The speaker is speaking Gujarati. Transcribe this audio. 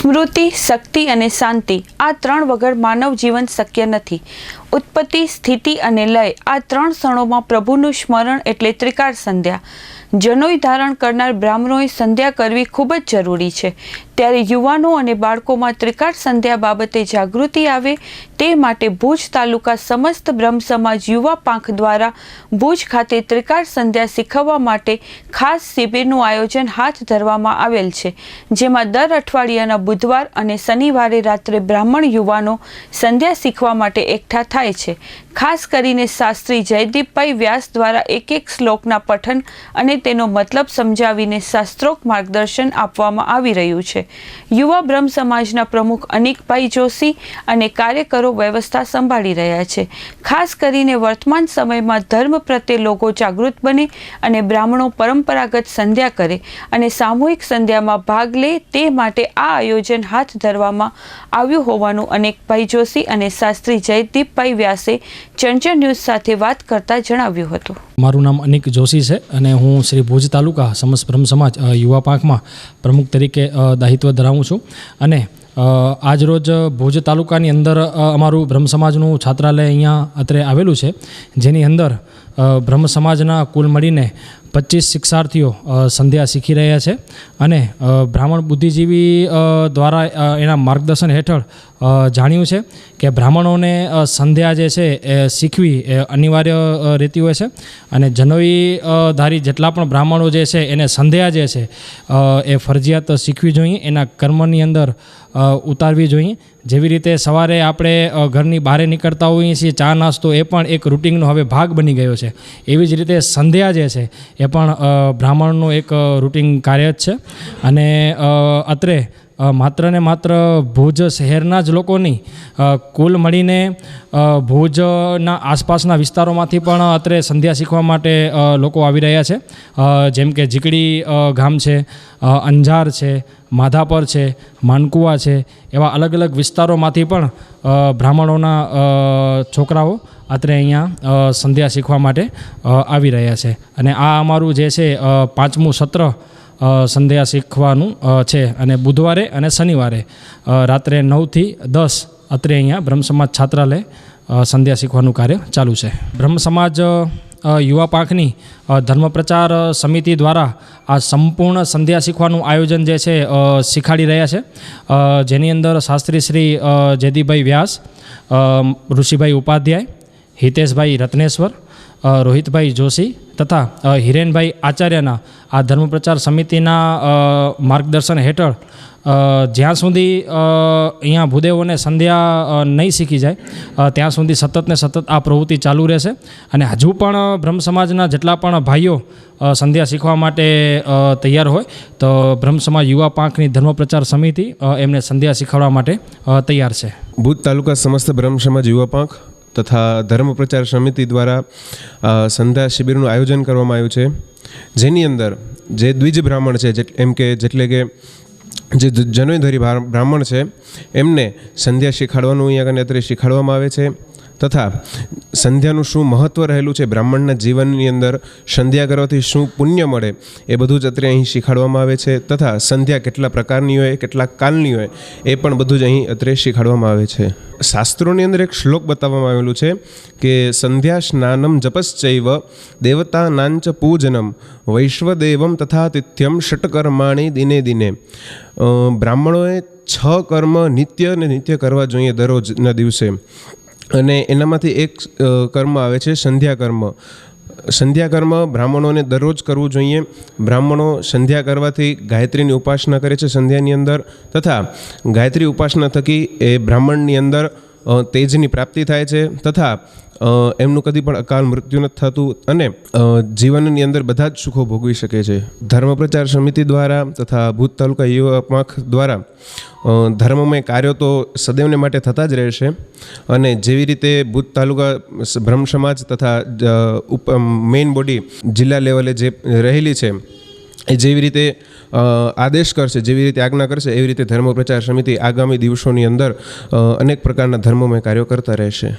સ્મૃતિ, શક્તિ અને શાંતિ આ ત્રણ વગર માનવ જીવન શક્ય નથી. ઉત્પત્તિ, સ્થિતિ અને લય આ ત્રણ ક્ષણોમાં પ્રભુનું સ્મરણ એટલે ત્રિકાળ સંધ્યા. જનોઈ ધારણ કરનાર બ્રાહ્મણોએ સંધ્યા કરવી ખૂબ જ જરૂરી છે. ત્યારે યુવાનો અને બાળકોમાં ત્રિકાળ સંધ્યા બાબતે જાગૃતિ આવે તે માટે ભુજ તાલુકા સમસ્ત બ્રહ્મ સમાજ યુવા પાંખ દ્વારા ભુજ ખાતે ત્રિકાળ સંધ્યા શીખવવા માટે ખાસ શિબિરનું આયોજન હાથ ધરવામાં આવેલ છે. જેમાં દર અઠવાડિયાના બુધવાર અને શનિવારે રાત્રે બ્રાહ્મણ યુવાનો સંધ્યા શીખવા માટે એકઠા થાય છે. ખાસ કરીને શાસ્ત્રી જયદીપભાઈ વ્યાસ દ્વારા એક શ્લોકના પઠન અને તેનો મતલબ સમજાવીને શાસ્ત્રોક્ત માર્ગદર્શન આપવામાં આવી રહ્યું છે. યુવા બ્રહ્મ સમાજના પ્રમુખ અનિકભાઈ જોશી અને કાર્યકરો વ્યવસ્થા સંભાળી રહ્યા છે. ખાસ કરીને વર્તમાન સમયમાં ધર્મ પ્રત્યે લોકો જાગૃત બને અને બ્રાહ્મણો પરંપરાગત સંધ્યા કરે અને સામૂહિક સંધ્યામાં ભાગ લે તે માટે આ આયોજન હાથ ધરવામાં આવ્યું હોવાનું અનિકભાઈ જોશી અને શાસ્ત્રી જયદીપભાઈ વ્યાસે ચંચળ ન્યૂઝ સાથે વાત કરતા જણાવ્યું હતું. મારું નામ અનિક જોશી છે અને હું શ્રી ભુજ તાલુકા સમસ્ત બ્રહ્મ સમાજ યુવા પાંખમાં પ્રમુખ તરીકે દાયિત્વ ધરાવું છું. અને આજરોજ ભુજ તાલુકાની અંદર અમારું બ્રહ્મ સમાજનું છાત્રાલય અહીંયા અત્રે આવેલું છે, જેની અંદર બ્રહ્મ સમાજના કુલ મળીને 25 શિક્ષાર્થીઓ સંધ્યા શીખી રહ્યા છે. અને બ્રાહ્મણ બુદ્ધિજીવી દ્વારા એના માર્ગદર્શન હેઠળ જાણ્યું છે કે બ્રાહ્મણોને સંધ્યા જે છે એ શીખવી એ અનિવાર્ય રહેતી હોય છે. અને જનોઈ ધારી જેટલા પણ બ્રાહ્મણો જે છે એને સંધ્યા જે છે એ ફરજિયાત શીખવી જોઈએ, એના કર્મની અંદર ઉતારવી જોઈએ. જેવી રીતે સવારે આપણે ઘરની બહાર નીકળતા હોઈએ છીએ, ચા નાસ્તો એ પણ એક રૂટિનનો હવે ભાગ બની ગયો છે. એવી જ રીતે સંધ્યા જે છે એ પણ બ્રાહ્મણનું એક રૂટિન કાર્ય જ છે. અને અત્રે માત્ર ને માત્ર ભુજ શહેરના જ લોકોની કુલ મળીને ભુજના આસપાસના વિસ્તારોમાંથી પણ અત્રે સંધ્યા શીખવા માટે લોકો આવી રહ્યા છે. જેમ કે ઝીકડી ગામ છે, અંજાર છે, માધાપર છે, માનકુવા છે, એવા અલગ અલગ વિસ્તારોમાંથી પણ બ્રાહ્મણોના છોકરાઓ અત્રે અહીંયા સંધ્યા શીખવા માટે આવી રહ્યા છે. અને આ અમારું જે છે 5મું સત્ર સંધ્યા શીખવાનું છે. અને બુધવારે અને શનિવારે રાત્રે 9 થી 10 અત્રે અહીંયા બ્રહ્મ સમાજ છાત્રાલય સંધ્યા શીખવાનું કાર્ય ચાલુ છે. બ્રહ્મ સમાજ યુવા પાંખની ધર્મ પ્રચાર સમિતિ દ્વારા આ સંપૂર્ણ સંધ્યા શીખવાનું આયોજન જે છે શીખાડી રહ્યા છે. જેની અંદર શાસ્ત્રી શ્રી જયદીપભાઈ વ્યાસ, ઋષિભાઈ ઉપાધ્યાય, હિતેશભાઈ રત્નેશ્વર, રોહિતભાઈ જોશી તથા હિરેનભાઈ આચાર્યના આ ધર્મ પ્રચાર સમિતિના માર્ગદર્શન હેઠળ જ્યાં સુધી અહીંયા ભૂદેવોને સંધ્યા નહીં શીખી જાય ત્યાં સુધી સતત ને સતત આ પ્રવૃત્તિ ચાલુ રહેશે. અને હજુ પણ બ્રહ્મ સમાજના જેટલા પણ ભાઈઓ સંધ્યા શીખવા માટે તૈયાર હોય તો બ્રહ્મ સમાજ યુવા પાંખની ધર્મ પ્રચાર સમિતિ એમને સંધ્યા શીખવાડવા માટે તૈયાર છે. ભુજ તાલુકા સમસ્ત બ્રહ્મ સમાજ યુવા પાંખ તથા ધર્મ પ્રચાર સમિતિ દ્વારા સંધ્યા શિબિરનું આયોજન કરવામાં આવ્યું છે. જેની અંદર જે દ્વિજ બ્રાહ્મણ છે, એમ કે જેટલે કે જે જનોઈધારી બ્રાહ્મણ છે એમને સંધ્યા શીખાડવાનું અહીંયા કને અત્રે શીખાડવામાં આવે છે. તથા સંધ્યાનું શું મહત્ત્વ રહેલું છે બ્રાહ્મણના જીવનની અંદર, સંધ્યા કરવાથી શું પુણ્ય મળે એ બધું જ અત્રે અહીં શીખાડવામાં આવે છે. તથા સંધ્યા કેટલા પ્રકારની હોય, કેટલા કાલની હોય એ પણ બધું જ અહીં અત્રે શીખાડવામાં આવે છે. શાસ્ત્રોની અંદર એક શ્લોક બતાવવામાં આવેલું છે કે સંધ્યા સ્નાનમ જપશ્ચૈવ દેવતા નાંચ પૂજનમ વૈશ્વદેવમ તથા તિથ્યમ ષટકર્માણી દિને દિને. બ્રાહ્મણોએ 6 કર્મ નિત્ય અને નિત્ય કરવા જોઈએ દરરોજના દિવસે. અને એનામાંથી એક કર્મ આવે છે સંધ્યા કર્મ. સંધ્યા કર્મ બ્રાહ્મણોને દરરોજ કરવું જોઈએ. બ્રાહ્મણો સંધ્યા કરવાથી ગાયત્રીની ઉપાસના કરે છે સંધ્યાની અંદર. તથા ગાયત્રી ઉપાસના થકી એ બ્રાહ્મણની અંદર તેજની પ્રાપ્તિ થાય છે. તથા એમનું કદી પણ અકાલ મૃત્યુ નથી થતું અને જીવનની અંદર બધા જ સુખો ભોગવી શકે છે. ધર્મ પ્રચાર સમિતિ દ્વારા તથા ભુજ તાલુકા યુવા પાંખ દ્વારા ધર્મમય કાર્યો તો સદૈવને માટે થતા જ રહેશે. અને જેવી રીતે ભુજ તાલુકા બ્રહ્મ સમાજ તથા મેઇન બોડી જિલ્લા લેવલે જે રહેલી છે એ જેવી રીતે આદેશ કરશે, જેવી રીતે આજ્ઞા કરશે એવી રીતે ધર્મ પ્રચાર સમિતિ આગામી દિવસોની અંદર અનેક પ્રકારના ધર્મમય કાર્યો કરતા રહેશે.